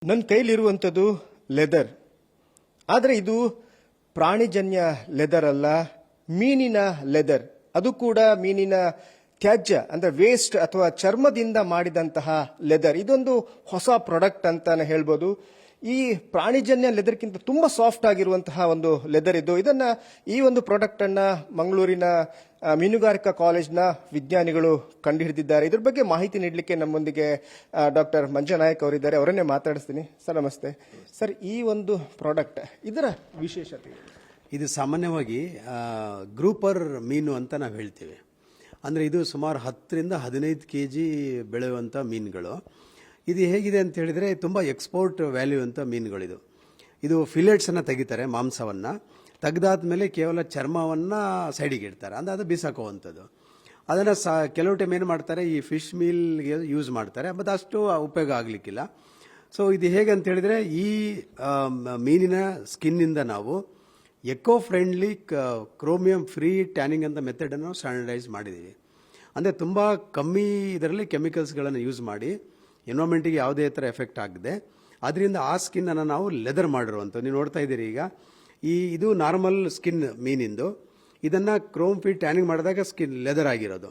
ನನ್ನ ಕೈಲಿರುವಂಥದ್ದು ಲೆದರ್. ಆದರೆ ಇದು ಪ್ರಾಣಿಜನ್ಯ ಲೆದರ್ ಅಲ್ಲ, ಮೀನಿನ ಲೆದರ್. ಅದು ಕೂಡ ಮೀನಿನ ತ್ಯಾಜ್ಯ ಅಂದ್ರೆ ವೇಸ್ಟ್ ಅಥವಾ ಚರ್ಮದಿಂದ ಮಾಡಿದಂತಹ ಲೆದರ್. ಇದೊಂದು ಹೊಸ ಪ್ರಾಡಕ್ಟ್ ಅಂತಾನೆ ಹೇಳ್ಬೋದು. ಈ ಪ್ರಾಣಿಜನ್ಯ ಲೆದರ್ಗಿಂತ ತುಂಬಾ ಸಾಫ್ಟ್ ಆಗಿರುವಂತಹ ಒಂದು ಲೆದರ್ ಇದು. ಈ ಒಂದು ಪ್ರಾಡಕ್ಟ್ ಅನ್ನ ಮಂಗಳೂರಿನ ಮೀನುಗಾರಿಕಾ ಕಾಲೇಜ್ನ ವಿಜ್ಞಾನಿಗಳು ಕಂಡುಹಿಡಿದಿದ್ದಾರೆ. ಇದ್ರ ಬಗ್ಗೆ ಮಾಹಿತಿ ನೀಡಲಿಕ್ಕೆ ನಮ್ಮೊಂದಿಗೆ ಡಾಕ್ಟರ್ ಮಂಜನಾಯಕ್ ಅವರಿದ್ದಾರೆ. ಅವರನ್ನೇ ಮಾತಾಡಿಸ್ತೀನಿ. ಸರ್ ನಮಸ್ತೆ. ಸರ್, ಈ ಒಂದು ಪ್ರಾಡಕ್ಟ್ ಇದರ ವಿಶೇಷತೆ? ಇದು ಸಾಮಾನ್ಯವಾಗಿ ಗ್ರೂಪರ್ ಮೀನು ಅಂತ ನಾವು ಹೇಳ್ತೀವಿ. ಅಂದರೆ ಇದು ಸುಮಾರು 10ರಿಂದ 15 kg ಬೆಳೆಯುವಂಥ ಮೀನುಗಳು. ಇದು ಹೇಗಿದೆ ಅಂತ ಹೇಳಿದರೆ ತುಂಬ ಎಕ್ಸ್ಪೋರ್ಟ್ ವ್ಯಾಲ್ಯೂ ಅಂತ ಮೀನುಗಳಿದು. ಇದು ಫಿಲೆಟ್ಸನ್ನು ತೆಗಿತಾರೆ, ಮಾಂಸವನ್ನು ತೆಗೆದಾದ್ಮೇಲೆ ಕೇವಲ ಚರ್ಮವನ್ನು ಸೈಡಿಗೆ ಇಡ್ತಾರೆ, ಅಂದರೆ ಅದು ಬಿಸಾಕುವಂಥದ್ದು. ಅದನ್ನು ಕೆಲವು ಟೈಮ್ ಏನು ಮಾಡ್ತಾರೆ, ಈ ಫಿಶ್ ಮೀಲ್ಗೆ ಯೂಸ್ ಮಾಡ್ತಾರೆ, ಮತ್ತು ಅಷ್ಟು ಉಪಯೋಗ ಆಗಲಿಕ್ಕಿಲ್ಲ. ಸೊ ಇದು ಹೇಗೆ ಅಂತ ಹೇಳಿದರೆ, ಈ ಮೀನಿನ ಸ್ಕಿನ್ನಿಂದ ನಾವು eco friendly chromium free tanning ಅಂತ ಮೆಥಡನ್ನು ಸ್ಟ್ಯಾಂಡರ್ಡೈಸ್ ಮಾಡಿದ್ದೀವಿ. ಅಂದರೆ ತುಂಬ ಕಮ್ಮಿ ಇದರಲ್ಲಿ ಕೆಮಿಕಲ್ಸ್ಗಳನ್ನು ಯೂಸ್ ಮಾಡಿ ಎನ್ವೈರ್ಮೆಂಟಿಗೆ ಯಾವುದೇ ಥರ ಎಫೆಕ್ಟ್ ಆಗದೆ ಅದರಿಂದ ಆ ಸ್ಕಿನ್ನನ್ನು ನಾವು ಲೆದರ್ ಮಾಡಿರುವಂಥದ್ದು. ನೀವು ನೋಡ್ತಾ ಇದ್ದೀರಿ ಈಗ, ಇದು ನಾರ್ಮಲ್ ಸ್ಕಿನ್ ಮೀನಿಂದು. ಇದನ್ನು ಕ್ರೋಮ್ ಫ್ರೀ ಟ್ಯಾನಿಂಗ್ ಮಾಡಿದಾಗ ಸ್ಕಿನ್ ಲೆದರ್ ಆಗಿರೋದು.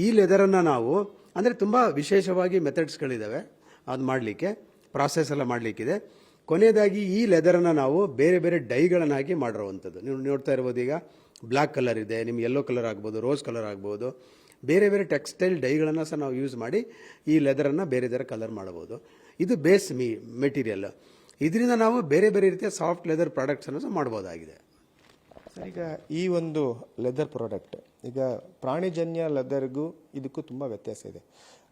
ಈ ಲೆದರನ್ನು ನಾವು ಅಂದರೆ ತುಂಬ ವಿಶೇಷವಾಗಿ ಮೆಥಡ್ಸ್ಗಳಿದ್ದಾವೆ ಅದು ಮಾಡಲಿಕ್ಕೆ, ಪ್ರಾಸೆಸ್ ಎಲ್ಲ ಮಾಡಲಿಕ್ಕಿದೆ. ಕೊನೆಯದಾಗಿ ಈ ಲೆದರನ್ನು ನಾವು ಬೇರೆ ಬೇರೆ ಡೈಗಳನ್ನು ಹಾಕಿ ಮಾಡಿರುವಂಥದ್ದು. ನೀವು ನೋಡ್ತಾ ಇರ್ಬೋದು, ಈಗ ಬ್ಲ್ಯಾಕ್ ಕಲರ್ ಇದೆ, ನಿಮ್ಗೆ ಯೆಲ್ಲೋ ಕಲರ್ ಆಗ್ಬೋದು, ರೋಸ್ ಕಲರ್ ಆಗ್ಬೋದು, ಬೇರೆ ಬೇರೆ ಟೆಕ್ಸ್ಟೈಲ್ ಡೈಗಳನ್ನು ಸಹ ನಾವು ಯೂಸ್ ಮಾಡಿ ಈ ಲೆದರನ್ನು ಬೇರೆ ಬೇರೆ ಕಲರ್ ಮಾಡಬಹುದು. ಇದು ಬೇಸ್ ಮೆಟೀರಿಯಲ್. ಇದರಿಂದ ನಾವು ಬೇರೆ ಬೇರೆ ರೀತಿಯ ಸಾಫ್ಟ್ ಲೆದರ್ ಪ್ರಾಡಕ್ಟ್ಸನ್ನು ಸಹ ಮಾಡಬಹುದಾಗಿದೆ. ಸರ್, ಈಗ ಈ ಒಂದು ಲೆದರ್ ಪ್ರಾಡಕ್ಟ್, ಈಗ ಪ್ರಾಣಿಜನ್ಯ ಲೆದರ್ಗೂ ಇದಕ್ಕೂ ತುಂಬ ವ್ಯತ್ಯಾಸ ಇದೆ.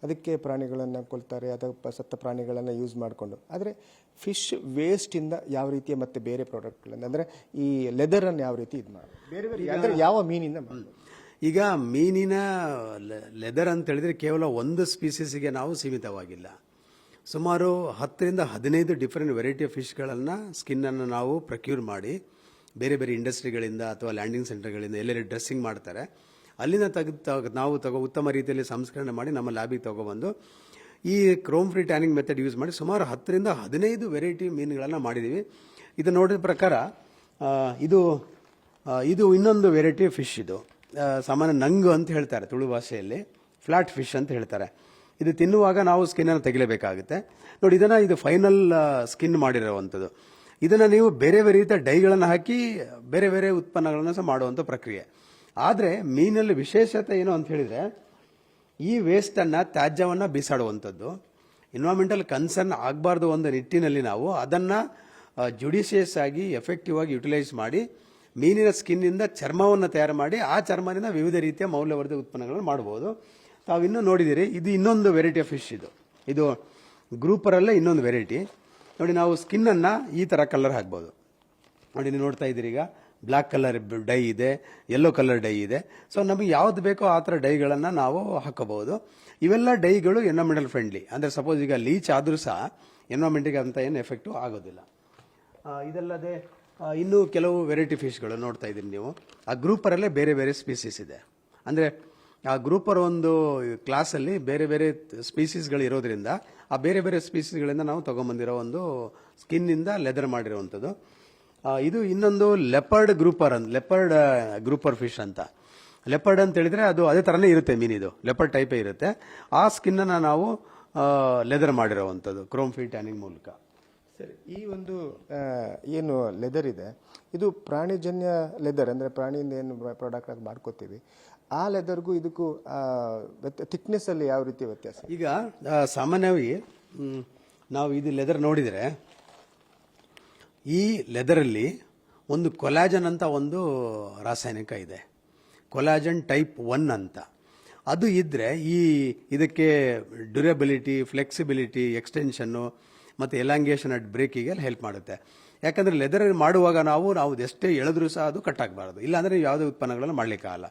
ಅದಕ್ಕೆ ಪ್ರಾಣಿಗಳನ್ನು ಕೊಲ್ತಾರೆ ಅಥವಾ ಸತ್ತ ಪ್ರಾಣಿಗಳನ್ನು ಯೂಸ್ ಮಾಡಿಕೊಂಡು. ಆದರೆ ಫಿಶ್ ವೇಸ್ಟಿಂದ ಯಾವ ರೀತಿಯ ಮತ್ತೆ ಬೇರೆ ಪ್ರಾಡಕ್ಟ್ಗಳನ್ನು ಅಂದರೆ ಈ ಲೆದರನ್ನು ಯಾವ ರೀತಿ ಇದು ಮಾಡಿ ಬೇರೆ ಬೇರೆ ಅಂದರೆ ಯಾವ ಮೀನಿಂದ ಮಾಡೋದು? ಈಗ ಮೀನಿನ ಲೆದರ್ ಅಂತ ಹೇಳಿದ್ರೆ ಕೇವಲ ಒಂದು ಸ್ಪೀಸೀಸ್ಗೆ ನಾವು ಸೀಮಿತವಾಗಿಲ್ಲ. ಸುಮಾರು 10ರಿಂದ 15 ಡಿಫರೆಂಟ್ ವೆರೈಟಿ ಆಫ್ ಫಿಶ್ಗಳನ್ನು ಸ್ಕಿನ್ನನ್ನು ನಾವು ಪ್ರೊಕ್ಯೂರ್ ಮಾಡಿ ಬೇರೆ ಬೇರೆ ಇಂಡಸ್ಟ್ರಿಗಳಿಂದ ಅಥವಾ ಲ್ಯಾಂಡಿಂಗ್ ಸೆಂಟರ್ಗಳಿಂದ ಎಲ್ಲೆಲ್ಲಿ ಡ್ರೆಸ್ಸಿಂಗ್ ಮಾಡ್ತಾರೆ ಅಲ್ಲಿಂದ ನಾವು ಉತ್ತಮ ರೀತಿಯಲ್ಲಿ ಸಂಸ್ಕರಣೆ ಮಾಡಿ ನಮ್ಮ ಲ್ಯಾಬಿಗೆ ತಗೊಬಂದು ಈ Chrome free tanning method use ಮಾಡಿ ಸುಮಾರು 10ರಿಂದ 15 ವೆರೈಟಿ ಮೀನುಗಳನ್ನು ಮಾಡಿದ್ದೀವಿ. ಇದು ನೋಡಿದ ಪ್ರಕಾರ ಇದು ಇನ್ನೊಂದು ವೆರೈಟಿ ಫಿಶ್. ಇದು ಸಾಮಾನ್ಯ ನಂಗು ಅಂತ ಹೇಳ್ತಾರೆ ತುಳು ಭಾಷೆಯಲ್ಲಿ, ಫ್ಲಾಟ್ ಫಿಶ್ ಅಂತ ಹೇಳ್ತಾರೆ. ಇದು ತಿನ್ನುವಾಗ ನಾವು ಸ್ಕಿನ್ನನ್ನು ತೆಗಿಲೇಬೇಕಾಗುತ್ತೆ. ನೋಡಿ, ಇದು ಫೈನಲ್ ಸ್ಕಿನ್ ಮಾಡಿರುವಂಥದ್ದು. ಇದನ್ನು ನೀವು ಬೇರೆ ಬೇರೆ ರೀತಿಯ ಡೈಗಳನ್ನು ಹಾಕಿ ಬೇರೆ ಬೇರೆ ಉತ್ಪನ್ನಗಳನ್ನು ಸಹ ಮಾಡುವಂಥ ಪ್ರಕ್ರಿಯೆ. ಆದರೆ ಮೀನಲ್ಲಿ ವಿಶೇಷತೆ ಏನು ಅಂತ ಹೇಳಿದರೆ, ಈ ವೇಸ್ಟನ್ನು ತ್ಯಾಜ್ಯವನ್ನು ಬೀಸಾಡುವಂಥದ್ದು. ಎನ್ವೈರ್ಮೆಂಟಲ್ ಕನ್ಸರ್ನ್ ಆಗಬಾರ್ದು ಒಂದು ನಿಟ್ಟಿನಲ್ಲಿ ನಾವು ಅದನ್ನು ಜುಡಿಷಿಯಸ್ ಆಗಿ ಎಫೆಕ್ಟಿವ್ ಆಗಿ ಯುಟಿಲೈಸ್ ಮಾಡಿ ಮೀನಿನ ಸ್ಕಿನ್ನಿಂದ ಚರ್ಮವನ್ನು ತಯಾರು ಮಾಡಿ ಆ ಚರ್ಮದಿಂದ ವಿವಿಧ ರೀತಿಯ ಮೌಲ್ಯವರ್ಧಿತ ಉತ್ಪನ್ನಗಳನ್ನು ಮಾಡಬಹುದು. ತಾವು ಇನ್ನೂ ನೋಡಿದಿರಿ, ಇದು ಇನ್ನೊಂದು ವೆರೈಟಿ ಆಫ್ ಫಿಶ್. ಇದು ಗ್ರೂಪರಲ್ಲೇ ಇನ್ನೊಂದು ವೆರೈಟಿ. ನೋಡಿ, ನಾವು ಸ್ಕಿನ್ನನ್ನು ಈ ಥರ ಕಲರ್ ಹಾಕ್ಬೋದು. ನೋಡಿ, ನೀವು ನೋಡ್ತಾ ಇದ್ದೀರಿ, ಈಗ ಬ್ಲ್ಯಾಕ್ ಕಲರ್ ಡೈ ಇದೆ, ಯೆಲ್ಲೋ ಕಲರ್ ಡೈ ಇದೆ. ಸೊ ನಮಗೆ ಯಾವ್ದು ಬೇಕೋ ಆ ಥರ ಡೈಗಳನ್ನು ನಾವು ಹಾಕಬಹುದು. ಇವೆಲ್ಲ ಡೈಗಳು ಎನ್ವೈರ್ಮೆಂಟಲ್ ಫ್ರೆಂಡ್ಲಿ. ಅಂದರೆ ಸಪೋಸ್ ಈಗ ಲೀಚ್ ಆದರೂ ಸಹ ಎನ್ವೈರ್ಮೆಂಟಿಗೆ ಅಂತ ಏನು ಎಫೆಕ್ಟು ಆಗೋದಿಲ್ಲ. ಇದಲ್ಲದೆ ಇನ್ನೂ ಕೆಲವು ವೆರೈಟಿ ಫಿಶ್ಗಳು ನೋಡ್ತಾ ಇದ್ದೀರಿ ನೀವು. ಆ ಗ್ರೂಪರಲ್ಲೇ ಬೇರೆ ಬೇರೆ ಸ್ಪೀಸೀಸ್ ಇದೆ. ಅಂದರೆ ಆ ಗ್ರೂಪರ್ ಒಂದು ಕ್ಲಾಸಲ್ಲಿ ಬೇರೆ ಬೇರೆ ಸ್ಪೀಸೀಸ್ಗಳು ಇರೋದ್ರಿಂದ ಆ ಬೇರೆ ಬೇರೆ ಸ್ಪೀಸೀಸ್ಗಳಿಂದ ನಾವು ತೊಗೊಂಬಂದಿರೋ ಒಂದು ಸ್ಕಿನ್ನಿಂದ ಲೆದರ್ ಮಾಡಿರುವಂಥದ್ದು. ಇದು ಇನ್ನೊಂದು ಲೆಪರ್ಡ್ ಗ್ರೂಪರ್ ಫಿಶ್ ಅಂತ. ಲೆಪರ್ಡ್ ಅಂತ ಹೇಳಿದ್ರೆ ಅದು ಅದೇ ಥರನೇ ಇರುತ್ತೆ ಮೀನಿದು, ಲೆಪರ್ಡ್ ಟೈಪೇ ಇರುತ್ತೆ. ಆ ಸ್ಕಿನ್ನನ್ನು ನಾವು ಲೆದರ್ ಮಾಡಿರೋವಂಥದ್ದು ಕ್ರೋಮ್ ಫ್ರೀ ಟ್ಯಾನಿಂಗ್ ಮೂಲಕ. ಸರಿ, ಈ ಒಂದು ಏನು ಲೆದರ್ ಇದೆ, ಇದು ಪ್ರಾಣಿಜನ್ಯ ಲೆದರ್ ಅಂದರೆ ಪ್ರಾಣಿಯಿಂದ ಏನು ಪ್ರಾಡಕ್ಟ್ ಆಗಿ ಮಾಡ್ಕೋತೀವಿ, ಆ ಲೆದರ್ಗೂ ಇದಕ್ಕೂ ಥಿಕ್ನೆಸ್ ಅಲ್ಲಿ ಯಾವ ರೀತಿ ವ್ಯತ್ಯಾಸ? ಈಗ ಸಾಮಾನ್ಯವಾಗಿ ನಾವು ಇದು ಲೆದರ್ ನೋಡಿದರೆ, ಈ ಲೆದರಲ್ಲಿ ಒಂದು ಕೊಲಾಜನ್ ಅಂತ ಒಂದು ರಾಸಾಯನಿಕ ಇದೆ, ಕೊಲಾಜನ್ ಟೈಪ್ 1 ಅಂತ. ಅದು ಇದ್ದರೆ ಇದಕ್ಕೆ ಡ್ಯೂರಬಿಲಿಟಿ, ಫ್ಲೆಕ್ಸಿಬಿಲಿಟಿ, ಎಕ್ಸ್ಟೆನ್ಷನ್ನು ಮತ್ತು ಎಲಾಂಗೇಷನ್ ಅಟ್ ಬ್ರೇಕಿಗೆ ಹೆಲ್ಪ್ ಮಾಡುತ್ತೆ. ಯಾಕಂದರೆ ಲೆದರ್ ಮಾಡುವಾಗ ನಾವು ಎಷ್ಟೇ ಎಳೆದ್ರೂ ಸಹ ಅದು ಕಟ್ ಆಗಬಾರ್ದು, ಇಲ್ಲಾಂದರೆ ಯಾವುದೇ ಉತ್ಪನ್ನಗಳನ್ನು ಮಾಡಲಿಕ್ಕಾಗಲ್ಲ.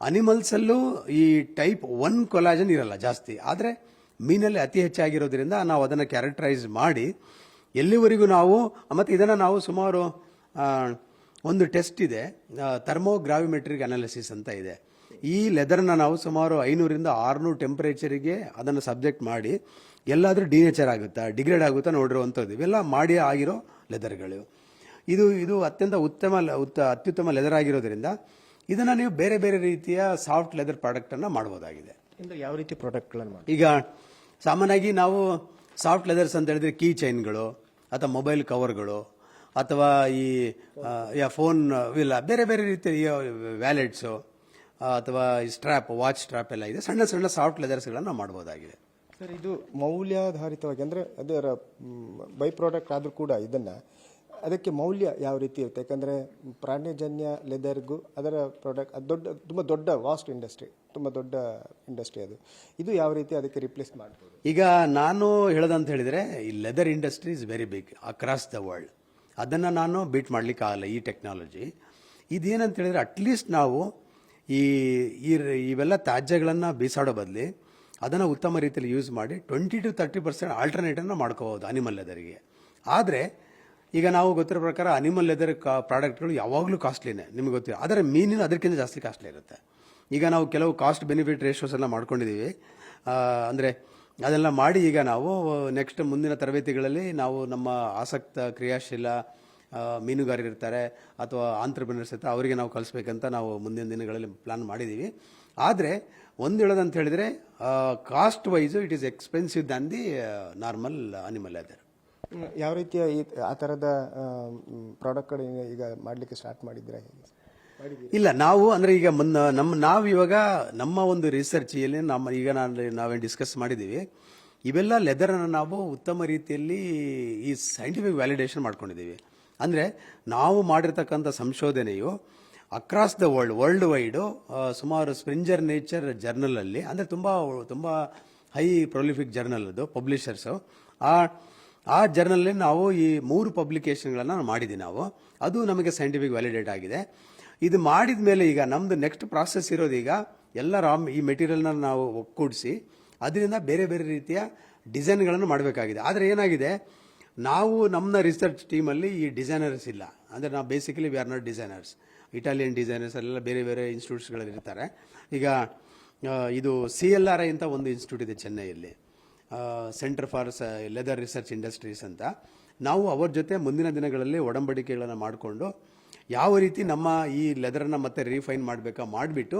ಅನಿಮಲ್ಸಲ್ಲೂ ಈ ಟೈಪ್ 1 ಕೊಲಾಜನ್ ಇರಲ್ಲ ಜಾಸ್ತಿ, ಆದರೆ ಮೀನಲ್ಲಿ ಅತಿ ಹೆಚ್ಚಾಗಿರೋದ್ರಿಂದ ನಾವು ಅದನ್ನು ಕ್ಯಾರೆಕ್ಟರೈಸ್ ಮಾಡಿ ಎಲ್ಲಿವರೆಗೂ ನಾವು, ಮತ್ತು ಇದನ್ನು ನಾವು ಸುಮಾರು ಒಂದು ಟೆಸ್ಟ್ ಇದೆ, ಥರ್ಮೋಗ್ರಾವಿಮೆಟ್ರಿಕ್ ಅನಾಲಿಸಿಸ್ ಅಂತ ಇದೆ. ಈ ಲೆದರ್ನ ನಾವು ಸುಮಾರು 500ರಿಂದ 600 ಟೆಂಪರೇಚರಿಗೆ ಅದನ್ನು ಸಬ್ಜೆಕ್ಟ್ ಮಾಡಿ ಎಲ್ಲಾದರೂ ಡಿನೇಚರ್ ಆಗುತ್ತಾ ಡಿಗ್ರೇಡ್ ಆಗುತ್ತಾ ನೋಡಿರುವಂಥದ್ದು ಇವೆಲ್ಲ ಮಾಡಿ ಆಗಿರೋ ಲೆದರ್ಗಳು. ಇದು ಅತ್ಯಂತ ಅತ್ಯುತ್ತಮ ಲೆದರ್ ಆಗಿರೋದ್ರಿಂದ ಇದನ್ನು ನೀವು ಬೇರೆ ಬೇರೆ ರೀತಿಯ ಸಾಫ್ಟ್ ಲೆದರ್ ಪ್ರಾಡಕ್ಟನ್ನು ಮಾಡ್ಬೋದಾಗಿದೆ. ಯಾವ ರೀತಿ ಪ್ರಾಡಕ್ಟ್ಗಳನ್ನು ಮಾಡಿ? ಈಗ ಸಾಮಾನ್ಯವಾಗಿ ನಾವು ಸಾಫ್ಟ್ ಲೆದರ್ಸ್ ಅಂತ ಹೇಳಿದ್ರೆ ಕೀ ಚೈನ್ಗಳು ಅಥವಾ ಮೊಬೈಲ್ ಕವರ್ಗಳು ಅಥವಾ ಈ ಫೋನ್ ಇಲ್ಲ ಬೇರೆ ಬೇರೆ ರೀತಿಯ ವ್ಯಾಲೆಟ್ಸು ಅಥವಾ ಸ್ಟ್ರ್ಯಾಪ್ ವಾಚ್ ಸ್ಟ್ರ್ಯಾಪ್ ಎಲ್ಲ ಇದೆ. ಸಣ್ಣ ಸಣ್ಣ ಸಾಫ್ಟ್ ಲೆದರ್ಸ್ಗಳನ್ನು ಮಾಡ್ಬೋದಾಗಿದೆ. ಸರ್, ಇದು ಮೌಲ್ಯಾಧಾರಿತವಾಗಿ ಅಂದರೆ ಅದರ ಬೈ ಪ್ರಾಡಕ್ಟ್ ಆದರೂ ಕೂಡ ಅದಕ್ಕೆ ಮೌಲ್ಯ ಯಾವ ರೀತಿ ಇರುತ್ತೆ? ಯಾಕಂದರೆ ಪ್ರಾಣಿಜನ್ಯ ಲೆದರ್ಗೂ ಅದರ ಪ್ರಾಡಕ್ಟ್ ತುಂಬ ದೊಡ್ಡ ವಾಸ್ಟ್ ಇಂಡಸ್ಟ್ರಿ, ತುಂಬ ದೊಡ್ಡ ಇಂಡಸ್ಟ್ರಿ ಇದು ಯಾವ ರೀತಿ ಅದಕ್ಕೆ ರಿಪ್ಲೇಸ್ ಮಾಡ್ಬೋದು? ಈಗ ನಾನು ಹೇಳೋದಂತ ಹೇಳಿದರೆ ಈ leather industry is very big across the world. ಅದನ್ನು ನಾನು ಬೀಟ್ ಮಾಡ್ಲಿಕ್ಕೆ ಆಗಲ್ಲ ಈ ಟೆಕ್ನಾಲಜಿ. ಇದೇನಂತ ಹೇಳಿದ್ರೆ ಅಟ್ಲೀಸ್ಟ್ ನಾವು ಇವೆಲ್ಲ ತ್ಯಾಜ್ಯಗಳನ್ನು ಬೀಸಾಡೋ ಬದಲಿ ಅದನ್ನು ಉತ್ತಮ ರೀತಿಯಲ್ಲಿ ಯೂಸ್ ಮಾಡಿ 20 to 30% ಆಲ್ಟರ್ನೇಟಿವ್ನ ಮಾಡ್ಕೋಬೋದು ಅನಿಮಲ್ ಲೆದರಿಗೆ. ಆದರೆ ಈಗ ನಾವು ಗೊತ್ತಿರೋ ಪ್ರಕಾರ ಅನಿಮಲ್ ಲೆದರ್ ಪ್ರಾಡಕ್ಟ್ಗಳು ಯಾವಾಗಲೂ ಕಾಸ್ಟ್ಲಿನೇ, ನಿಮಗೆ ಗೊತ್ತಿಲ್ಲ. ಆದರೆ ಮೀನಿನ ಅದಕ್ಕಿಂತ ಜಾಸ್ತಿ ಕಾಸ್ಟ್ಲಿ ಇರುತ್ತೆ. ಈಗ ನಾವು ಕೆಲವು ಕಾಸ್ಟ್ ಬೆನಿಫಿಟ್ ರೇಷೋಸ್ ಎಲ್ಲ ಮಾಡ್ಕೊಂಡಿದ್ದೀವಿ. ಅಂದರೆ ಅದೆಲ್ಲ ಮಾಡಿ ಈಗ ನಾವು ನೆಕ್ಸ್ಟ್ ಮುಂದಿನ ತರಬೇತಿಗಳಲ್ಲಿ ನಾವು ನಮ್ಮ ಆಸಕ್ತ ಕ್ರಿಯಾಶೀಲ ಮೀನುಗಾರರು ಇರ್ತಾರೆ ಅಥವಾ ಆಂಟ್ರಪ್ರಿನರ್ಸ್ ಇರ್ತಾರೆ, ಅವರಿಗೆ ನಾವು ಕಲಿಸ್ಬೇಕಂತ ನಾವು ಮುಂದಿನ ದಿನಗಳಲ್ಲಿ ಪ್ಲಾನ್ ಮಾಡಿದ್ದೀವಿ. ಆದರೆ ಒಂದು ಹೇಳೋದಂತ ಹೇಳಿದರೆ cost wise it is expensive than the normal animal leather. ಯಾವ ರೀತಿಯ ಆ ಥರದ ಪ್ರಾಡಕ್ಟ್ಗಳು ಈಗ ಮಾಡಲಿಕ್ಕೆ ಸ್ಟಾರ್ಟ್ ಮಾಡಿದ್ರೆ? ಇಲ್ಲ, ನಾವು ಅಂದರೆ ಈಗ ನಾವಿವಾಗ ನಮ್ಮ ಒಂದು ರಿಸರ್ಚಿಯಲ್ಲಿ ನಾವೇನು ಡಿಸ್ಕಸ್ ಮಾಡಿದ್ದೀವಿ, ಇವೆಲ್ಲ ಲೆದರನ್ನು ನಾವು ಉತ್ತಮ ರೀತಿಯಲ್ಲಿ ಈ ಸೈಂಟಿಫಿಕ್ ವ್ಯಾಲಿಡೇಷನ್ ಮಾಡ್ಕೊಂಡಿದ್ದೀವಿ. ಅಂದರೆ ನಾವು ಮಾಡಿರ್ತಕ್ಕಂಥ ಸಂಶೋಧನೆಯು ಅಕ್ರಾಸ್ ದ ವರ್ಲ್ಡ್ ವೈಡು ಸುಮಾರು ಸ್ಪ್ರಿಂಜರ್ ನೇಚರ್ ಜರ್ನಲಲ್ಲಿ, ಅಂದರೆ ತುಂಬ ಹೈ ಪ್ರೊಲಿಫಿಕ್ ಜರ್ನಲ್ ಅದು ಪಬ್ಲಿಷರ್ಸು, ಆ ಜರ್ನಲ್ಲಿ ನಾವು ಈ 3 ಪಬ್ಲಿಕೇಶನ್ಗಳನ್ನು ಮಾಡಿದ್ದೀವಿ ನಾವು. ಅದು ನಮಗೆ ಸೈಂಟಿಫಿಕ್ ವ್ಯಾಲಿಡೇಟ್ ಆಗಿದೆ. ಇದು ಮಾಡಿದ ಮೇಲೆ ಈಗ ನಮ್ಮದು ನೆಕ್ಸ್ಟ್ ಪ್ರಾಸೆಸ್ ಇರೋದೀಗ ಎಲ್ಲ ಈ ಮೆಟೀರಿಯಲ್ನ ನಾವು ಒಕ್ಕೂಡಿಸಿ ಅದರಿಂದ ಬೇರೆ ಬೇರೆ ರೀತಿಯ ಡಿಸೈನ್ಗಳನ್ನು ಮಾಡಬೇಕಾಗಿದೆ. ಆದರೆ ಏನಾಗಿದೆ, ನಾವು ನಮ್ಮ ರಿಸರ್ಚ್ ಟೀಮಲ್ಲಿ ಈ ಡಿಸೈನರ್ಸ್ ಇಲ್ಲ. ಅಂದರೆ ನಾವು basically we are not designers. Italian designers ಎಲ್ಲ ಬೇರೆ ಬೇರೆ ಇನ್ಸ್ಟಿಟ್ಯೂಟ್ಸ್ಗಳಲ್ಲಿ ಇರ್ತಾರೆ. ಈಗ ಇದು CLRI ಅಂತ ಒಂದು ಇನ್ಸ್ಟಿಟ್ಯೂಟ್ ಇದೆ ಚೆನ್ನೈಯಲ್ಲಿ, centre for leather research industries ಅಂತ. ನಾವು ಅವ್ರ ಜೊತೆ ಮುಂದಿನ ದಿನಗಳಲ್ಲಿ ಒಡಂಬಡಿಕೆಗಳನ್ನು ಮಾಡಿಕೊಂಡು ಯಾವ ರೀತಿ ನಮ್ಮ ಈ ಲೆದರನ್ನು ಮತ್ತೆ ರಿಫೈನ್ ಮಾಡಬೇಕಾ ಮಾಡಿಬಿಟ್ಟು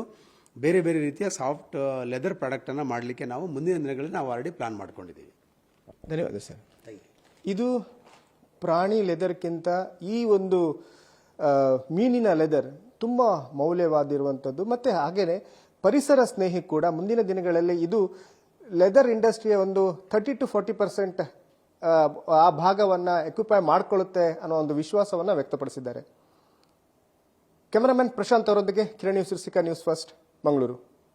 ಬೇರೆ ಬೇರೆ ರೀತಿಯ ಸಾಫ್ಟ್ ಲೆದರ್ ಪ್ರಾಡಕ್ಟನ್ನು ಮಾಡಲಿಕ್ಕೆ ನಾವು ಮುಂದಿನ ದಿನಗಳಲ್ಲಿ ನಾವು ಆಲ್ರೆಡಿ ಪ್ಲಾನ್ ಮಾಡ್ಕೊಂಡಿದ್ದೀವಿ. ಧನ್ಯವಾದ ಸರ್. ಇದು ಪ್ರಾಣಿ ಲೆದರ್ಗಿಂತ ಈ ಒಂದು ಮೀನಿನ ಲೆದರ್ ತುಂಬ ಮೌಲ್ಯವಾದಿರುವಂಥದ್ದು ಮತ್ತು ಹಾಗೆಯೇ ಪರಿಸರ ಸ್ನೇಹಿ ಕೂಡ. ಮುಂದಿನ ದಿನಗಳಲ್ಲಿ ಇದು ಲೆದರ್ ಇಂಡಸ್ಟ್ರಿಯ ಒಂದು 30 to 40% ಆ ಭಾಗವನ್ನು ಎಕ್ಯುಪೈ ಮಾಡಿಕೊಳ್ಳುತ್ತೆ ಅನ್ನೋ ಒಂದು ವಿಶ್ವಾಸವನ್ನು ವ್ಯಕ್ತಪಡಿಸಿದ್ದಾರೆ. ಕ್ಯಾಮರಾಮನ್ ಪ್ರಶಾಂತ್ ಅವರೊಂದಿಗೆ Kiran news, news first, Mangaluru.